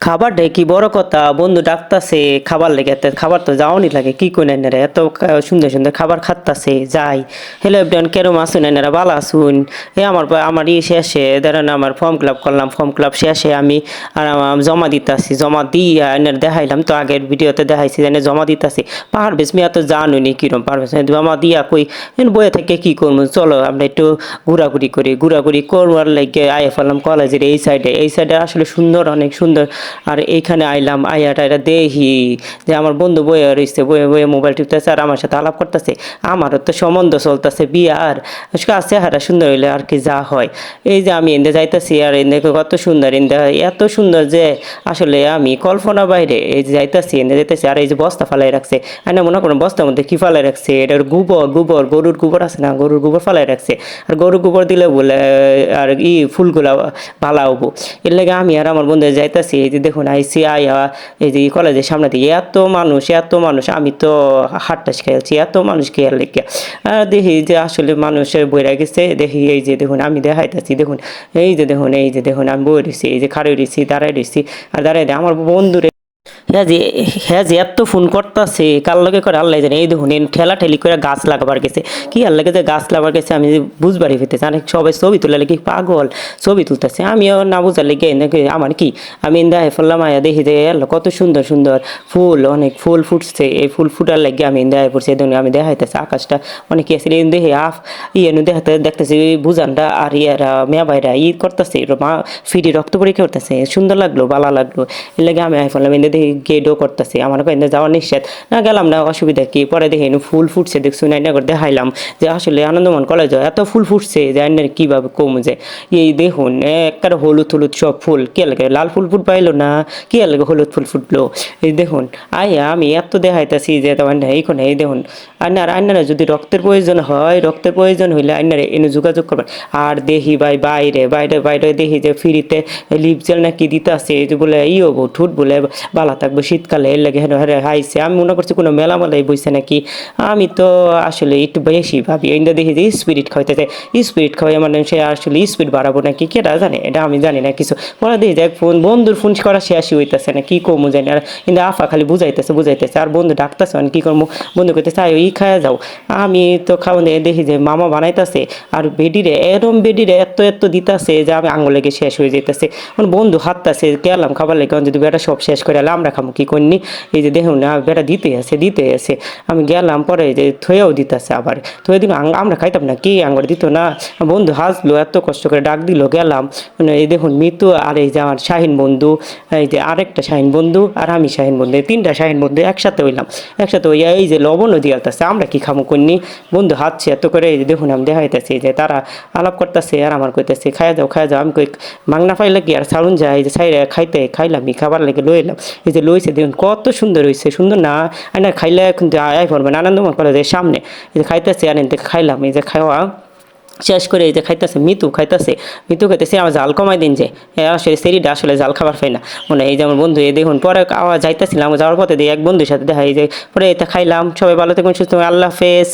খাবারটাই কি বড় কথা, বন্ধু ডাকতাছে খাবার লেগে, খাবার তো যাওয়ানি লাগে কি কই না রে, এত সুন্দর সুন্দর খাবার খাত্তাছে যাই। হ্যালো এভরিওয়ান, কেরম আসুন এনারা বালা আসুন। আমার শেষে ধরেন আমার ফর্ম ফিল আপ করলাম, ফর্ম ফিল আপ শেষে আমি জমা দিতেছি, জমা দিয়ে এনার দেখাইলাম তো, আগের ভিডিওতে দেখাইছি এনে জমা দিতেছি। পারবেশ মিয়া তো জানুনি কিরম পারবেশ জমা দিয়া কই বইয়ে থেকে কি করবো, চলো আমরা একটু ঘোরাঘুরি করি। ঘোরাঘুরি করবার লাগে আয়ে ফেললাম কলেজের এই সাইডে আসলে সুন্দর, অনেক সুন্দর। আর এইখানে আইলাম, আইয়া টাইয়া দেখি যে আমার বন্ধু বইয়ে রয়েছে, বইয়ে বইয়ে মোবাইল টিপতেছে আর আমার সাথে আলাপ করতেছে। আমারও তো সম্বন্ধ চলতেছে বিয়ার, চেহারা সুন্দর হইলে আর কি যা হয়। এই যে আমি এনদে যাইতেছি আর এনদে কত সুন্দর, এনদে এত সুন্দর যে আসলে আমি কল্পনা বাইরে। এই যে যাইতেছি এনদে যাইতেছি আর এই যে বস্তা ফালাই রাখছে, আর না মনে করেন বস্তার মধ্যে কি ফালাই রাখছে, এটার গোবর, গোবর গরুর গোবর আছে না, গরুর গোবর ফালাই রাখছে। আর গরুর গোবর দিলে বলে আর ফুলগুলা ভালো হবো। এর লাগে আমি আর আমার বন্ধু যাইতেছি। এই যে দেখুন আইসি আয়া, এই যে কলেজের সামনে দিয়ে এত মানুষ, এত মানুষ, আমি তো হাটটাস খেয়েছি এত মানুষ খেয়াল লেগে। আর দেখি যে আসলে মানুষের বইরা গেছে, দেখি এই যে দেখুন আমি দেখাইতেছি, দেখুন এই যে দেখুন, এই যে দেখুন আমি বই রয়েছি, এই যে খাড়ি রয়েছি, দাঁড়াই রয়েছি। আর দাঁড়াই আমার বন্ধুরে, হ্যাঁ যে, হ্যাঁ যে এত ফোন করতেছে কার লগে করে আল্লাহ জানে। এই দেখুন ঠেলা ঠেলি করে গাছ লাগাবার গেছে, কি আর লাগে যে গাছ লাগাবার গেছে আমি বুঝবারই পেতেছি। অনেক সবাই ছবি তোলা লেগে পাগল, ছবি তুলতেছে, আমিও না বুঝার লেগে নাকি আমার কি, আমি দেখে ফেললাম আয়া দেখি যে কত সুন্দর সুন্দর ফুল, অনেক ফুল ফুটছে। এই ফুল ফুটার লাগে আমি দেখাই পড়ছি, এই দেখুন আমি দেখাইতেছি আকাশটা অনেক কি আছে দেখি দেখাতে দেখতেছি বুঝানটা আর ইয়ারা মেয়া ভাইরা করতেছে, মা ফিরি রক্ত পরীক্ষা করতেছে, সুন্দর লাগলো, ভালো লাগলো। এর লাগে আমি আই ফেললাম দেখি গেটও করতেছে, আমার কিন্তু যাওয়া নিষেধ না, গেলাম না, অসুবিধা কি। পরে দেখি ফুল ফুটছে, দেখছুন আইনা করে দেখাইলাম যে আসলে আনন্দমন কলেজ এত ফুল ফুটছে যে আইনার কীভাবে কম যে এই দেখুন একটা হলুদ হলুদ সব ফুল, কে লাগে লাল ফুল ফুট পাইলো না, কে লাগে হলুদ ফুল ফুটলো। এই দেখুন আইয়া আমি এত দেখাইতেছি যে তোমার এইখানে, এই দেখুন আইনারা যদি রক্তের প্রয়োজন হয়, রক্তের প্রয়োজন হইলে আইনারে এনে যোগাযোগ করবেন। আর দেখি ভাই বাইরে বাইরে বাইরে দেখি যে ফ্রিতে লিপ জেল নাকি দিতে আছে, যে বলে হবো ঠুট বলে ভালো থাকবো শীতকালে, এর লাগে হ্যাঁ হাইছে। আমি মনে করছি কোনো মেলা মেলাই বইছে নাকি, আমি তো আসলে একটু বেশি ভাবি। এইটা দেখি যে স্পিরিট খাওয়াইতেছে, স্পিরিট খাওয়াই মানে সে আসলে স্পিড বাড়াবো নাকি কেটা জানে, এটা আমি জানি না কিছু। পরে দেখি যে বন্ধুর ফোন করা শেষই হইতেছে না, কি কমু জানি। আর কিন্তু আফা খালি বুঝাইতেছে আর বন্ধু ডাকতেছে, মানে কী করবো, বন্ধু করতেছে আয় খাওয়া যাও। আমি তো খাওয়া দেখি যে মামা বানাইতেছে আর বেডিরে বেডিরে এত এত দিতেছে যে আমি আঙুল লেগে শেষ হয়ে যেতেছে। মানে বন্ধু হাততাছে গেলাম খাবার লেগে, যদি বেটা সব শেষ করে আমরা খামো কি করিনি। এই যে দেখুন না বেটা দিতে আছে, আমি গেলাম পরে যে থয়েও দিতেছে, আবার থয়ে দিন আমরা খাইতাম না কি আঙুর দিত না। বন্ধু হাসলো, এত কষ্ট করে ডাক দিল, গেলাম। মানে এই দেখুন মিতু আর এই যে আমার শাহিন বন্ধু, এই যে আরেকটা শাহিন বন্ধু আর আমি শাহিন বন্ধু, এই তিনটা শাহিন বন্ধু একসাথে হইলাম। একসাথে হইয়া এই যে লবণও দিয়াতেছে, আমরা কি খামো করিনি। বন্ধু হাতছে এত করে, এই যে দেখুন আমি দেখাইতেছি যে তারা আলাপ করতেছে আর আমার কইতেছে খাইয়া যাও খাইয়া যাও। আমি কই মাংনা পাইলে কি আর ছাড়ুন যায়, এই যে খাইলাম খাবার লেগে লইলাম। এই যে লইছে দেখুন কত সুন্দর হয়েছে, সুন্দর না না খাইলে কিন্তু আয় পড়বেন আনন্দময় কলেজের সামনে। এই যে খাইতেছে আর এনতে খাইলাম, এই যে খাওয়া শেষ করে এই যে খাইতেছে মিতু খাইতেছে আমার জাল কমাই দিন যে আসলে সেরিটা আসলে জাল খাবার পাই না মনে। এই যে আমার বন্ধু এই দেখুন পরে আওয়াজ যাইতেছিলাম, যাওয়ার পথে দিয়ে এক বন্ধুর সাথে দেখা, এই যে পরে এটা খাইলাম। সবাই ভালো থাকুন, সুস্থ, আল্লাহ হাফেজ।